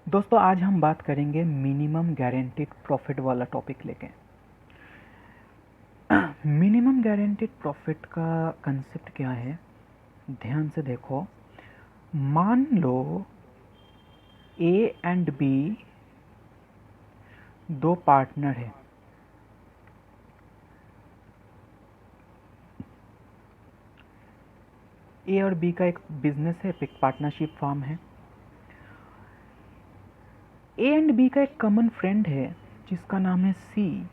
दोस्तों आज हम बात करेंगे मिनिमम गारंटीड प्रॉफिट वाला टॉपिक लेके। मिनिमम गारंटीड प्रॉफिट का कंसेप्ट क्या है, ध्यान से देखो। मान लो ए एंड बी दो पार्टनर है। ए और बी का एक बिजनेस है, एक पार्टनरशिप फर्म है। ए एंड बी का एक कॉमन फ्रेंड है जिसका नाम है सी,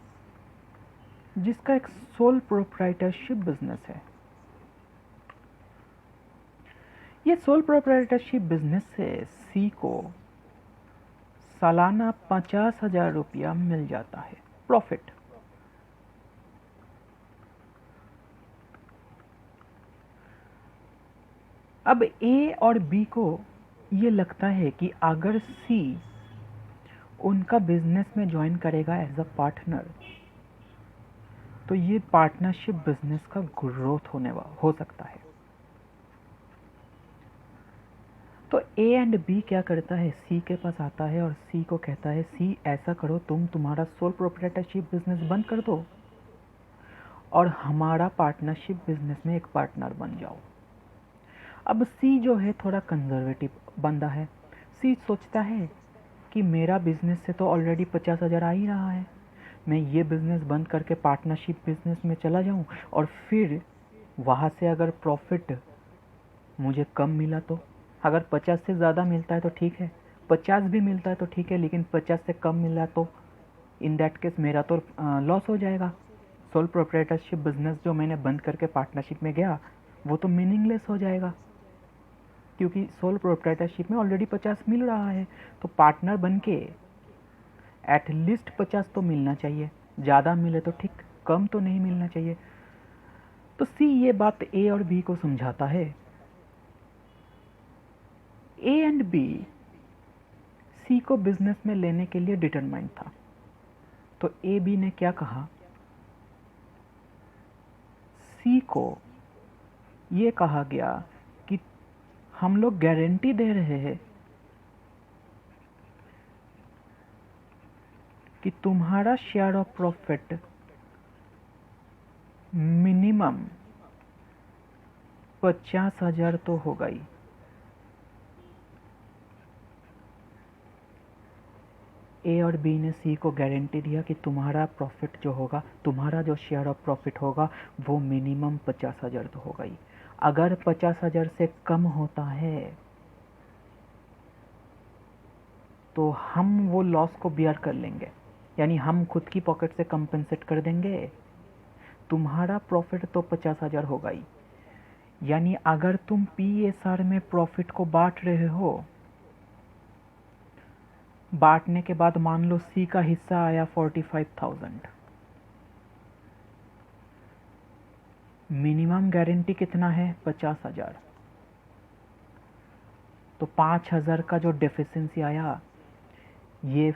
जिसका एक सोल प्रोप्राइटरशिप बिजनेस है। ये सोल प्रोप्राइटरशिप बिजनेस से सी को सालाना 50,000 रुपया मिल जाता है प्रॉफिट। अब ए और बी को ये लगता है कि अगर सी उनका बिजनेस में ज्वाइन करेगा एज अ पार्टनर तो ये पार्टनरशिप बिजनेस का ग्रोथ हो सकता है। तो ए एंड बी क्या करता है, सी के पास आता है और सी को कहता है, सी ऐसा करो, तुम्हारा सोल प्रोप्राइटरशिप बिजनेस बंद कर दो और हमारा पार्टनरशिप बिजनेस में एक पार्टनर बन जाओ। अब सी जो है थोड़ा कंजर्वेटिव बंदा है। सी सोचता है कि मेरा बिजनेस से तो ऑलरेडी 50,000 आ ही रहा है, मैं ये बिजनेस बंद करके पार्टनरशिप बिजनेस में चला जाऊं और फिर वहाँ से अगर प्रॉफिट मुझे कम मिला तो, अगर 50 से ज़्यादा मिलता है तो ठीक है, 50 भी मिलता है तो ठीक है, लेकिन 50 से कम मिला तो इन दैट केस मेरा तो लॉस हो जाएगा। सोल प्रोप्राइटरशिप बिजनेस जो मैंने बंद करके पार्टनरशिप में गया वो तो मीनिंगलेस हो जाएगा, क्योंकि सोल प्रोप्राइटरशिप में ऑलरेडी 50 मिल रहा है। तो पार्टनर बन के एटलीस्ट 50 तो मिलना चाहिए, ज़्यादा मिले तो ठीक, कम तो नहीं मिलना चाहिए। तो सी ये बात ए और बी को समझाता है। ए एंड बी सी को बिजनेस में लेने के लिए डिटरमाइंड था। तो ए बी ने क्या कहा, सी को ये कहा गया कि हम लोग गारंटी दे रहे हैं कि तुम्हारा शेयर ऑफ प्रॉफिट मिनिमम 50,000 तो होगा ही। ए और बी ने सी को गारंटी दिया कि तुम्हारा प्रॉफिट जो होगा, तुम्हारा जो शेयर ऑफ प्रॉफिट होगा वो मिनिमम 50,000 तो होगा ही। अगर 50,000 से कम होता है तो हम वो लॉस को बियर कर लेंगे, यानी हम खुद की पॉकेट से कंपनसेट कर देंगे। तुम्हारा प्रॉफिट तो 50,000 होगा ही, यानी अगर तुम पीएसआर में प्रॉफिट को बांट रहे हो, बांटने के बाद मान लो सी का हिस्सा आया 45,000, मिनिमम गारंटी कितना है 50,000, तो 5,000 का जो डेफिशिएंसी आया ये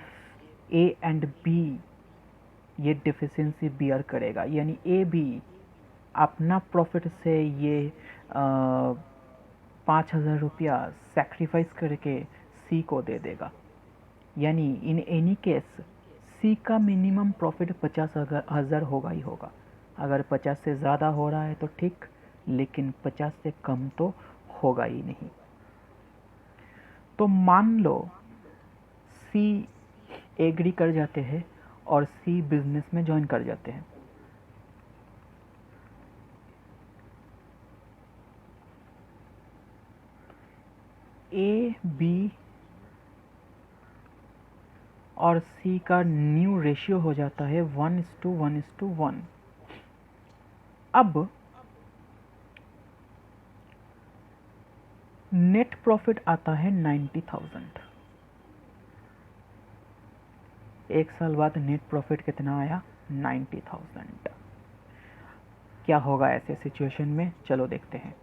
ए एंड बी ये डेफिशिएंसी बियर करेगा, यानी ए बी अपना प्रॉफिट से ये 5,000 रुपया सेक्रीफाइस करके सी को दे देगा। यानी इन एनी केस सी का मिनिमम प्रॉफिट 50,000 होगा ही होगा। अगर 50 से ज़्यादा हो रहा है तो ठीक, लेकिन 50 से कम तो होगा ही नहीं। तो मान लो सी एग्री कर जाते हैं और सी बिजनेस में ज्वाइन कर जाते हैं। ए बी और सी का न्यू रेशियो हो जाता है 1:1:1। अब नेट प्रॉफिट आता है 90,000। एक साल बाद नेट प्रॉफिट कितना आया 90,000। क्या होगा ऐसे सिचुएशन में, चलो देखते हैं।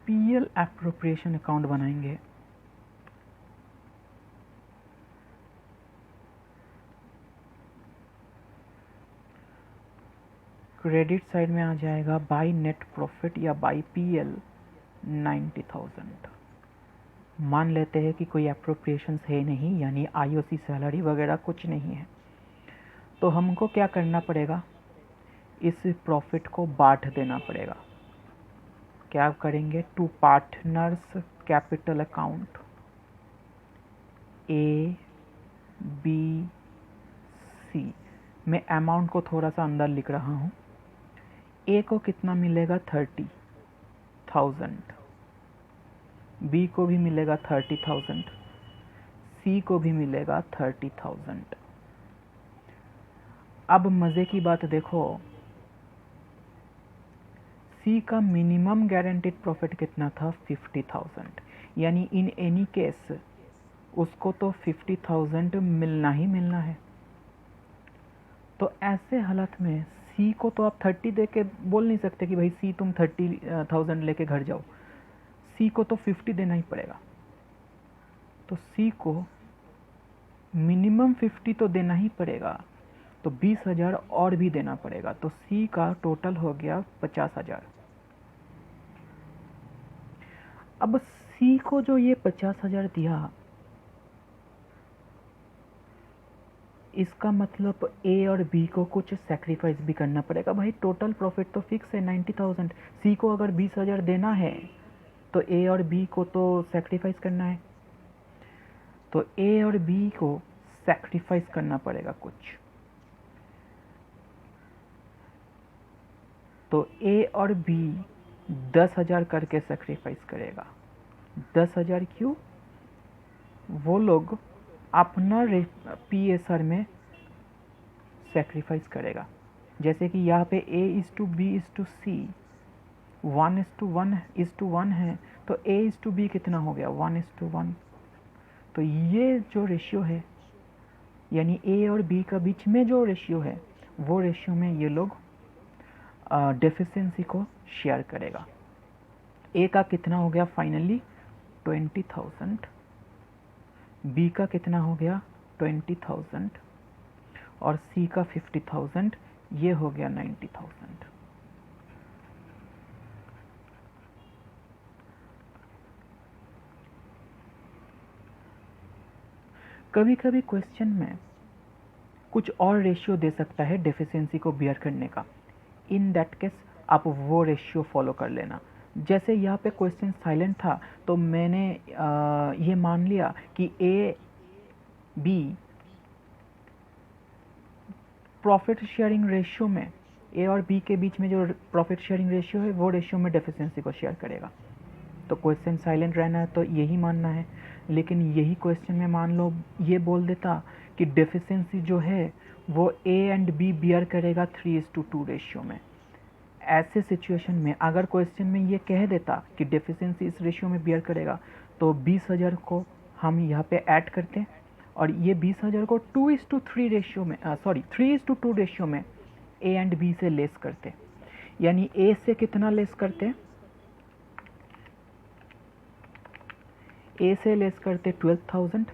पीएल एप्रोप्रिएशन अकाउंट बनाएंगे। क्रेडिट साइड में आ जाएगा बाई नेट प्रॉफिट या बाई पीएल 90,000। मान लेते हैं कि कोई अप्रोप्रिएशंस है नहीं, यानी आईओसी सैलरी वगैरह कुछ नहीं है, तो हमको क्या करना पड़ेगा, इस प्रॉफिट को बांट देना पड़ेगा। क्या करेंगे, two partners capital account A B C. मैं अमाउंट को थोड़ा सा अंदर लिख रहा हूँ। ए को कितना मिलेगा, 30,000, बी को भी मिलेगा 30,000, सी को भी मिलेगा 30,000। अब मज़े की बात देखो, सी का मिनिमम गारंटेड प्रॉफिट कितना था, 50,000, यानी इन एनी केस उसको तो 50,000 मिलना ही मिलना है। तो ऐसे हालत में सी को तो आप 30 दे के बोल नहीं सकते कि भाई सी तुम 30,000 लेके घर जाओ, सी को तो 50 देना ही पड़ेगा। तो सी को मिनिमम 50 तो देना ही पड़ेगा, तो 20,000 और भी देना पड़ेगा। तो सी का टोटल हो गया 50,000। अब सी को जो ये 50,000 दिया, इसका मतलब ए और बी को कुछ सेक्रीफाइस भी करना पड़ेगा। भाई टोटल प्रॉफिट तो फिक्स है 90,000, सी को अगर 20,000 देना है तो ए और बी को तो सेक्रीफाइस करना है। तो ए और बी को सेक्रीफाइस करना पड़ेगा कुछ। तो ए और बी 10,000 करके सेक्रीफाइस करेगा। 10,000 क्यों, वो लोग अपना PSR में सेक्रीफाइस करेगा। जैसे कि यहाँ पे A/B/C 1:1 है, तो A/B कितना हो गया, 1:1। तो ये जो रेशियो है, यानी ए और बी का बीच में जो रेशियो है, वो रेशियो में ये लोग डेफिशिएंसी को शेयर करेगा। ए का कितना हो गया फाइनली 20,000, बी का कितना हो गया 20,000 और सी का 50,000, ये हो गया 90,000। कभी कभी क्वेश्चन में कुछ और रेशियो दे सकता है डेफिशिएंसी को बियर करने का। इन दैट केस आप वो रेशियो फॉलो कर लेना। जैसे यहाँ पे क्वेश्चन साइलेंट था, तो मैंने ये मान लिया कि A B profit sharing ratio में, ए और बी के बीच में जो प्रॉफिट शेयरिंग रेशियो है, वो रेशियो में डेफिशिएंसी को शेयर करेगा। तो क्वेश्चन साइलेंट रहना है तो यही मानना है। लेकिन यही क्वेश्चन में मान लो ये बोल देता कि डेफिशिएंसी जो है वो ए एंड बी बियर करेगा 3:2 रेशियो में। ऐसे सिचुएशन में अगर क्वेश्चन में ये कह देता कि डेफिशिएंसी इस रेशियो में बियर करेगा, तो 20,000 को हम यहाँ पे ऐड करते और ये 20,000 को 2:3 रेशियो में, 3:2 रेशियो में ए एंड बी से लेस करते। यानी ए से कितना लेस करते, ए से लेस करते 12,000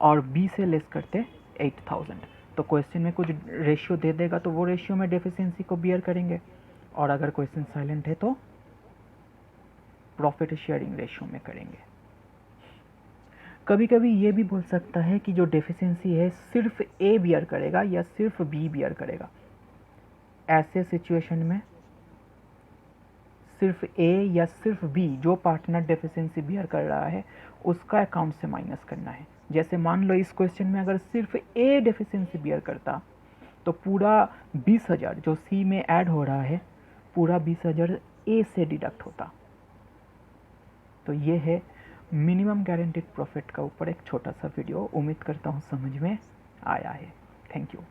और बी से लेस करते 8,000। तो क्वेश्चन में कुछ रेशियो दे देगा तो वो रेशियो में डेफिशिएंसी को बियर करेंगे, और अगर क्वेश्चन साइलेंट है तो प्रॉफिट शेयरिंग रेशियो में करेंगे। कभी कभी ये भी बोल सकता है कि जो डेफिशिएंसी है सिर्फ ए बियर करेगा या सिर्फ बी बियर करेगा। ऐसे सिचुएशन में सिर्फ ए या सिर्फ बी, जो पार्टनर डेफिशिएंसी बियर कर रहा है, उसका अकाउंट से माइनस करना है। जैसे मान लो इस क्वेश्चन में अगर सिर्फ ए डेफिशिएंसी बियर करता, तो पूरा 20,000 जो सी में ऐड हो रहा है, पूरा 20,000 ए से डिडक्ट होता। तो ये है मिनिमम गारंटीड प्रॉफिट का ऊपर एक छोटा सा वीडियो। उम्मीद करता हूँ समझ में आया है। Thank you.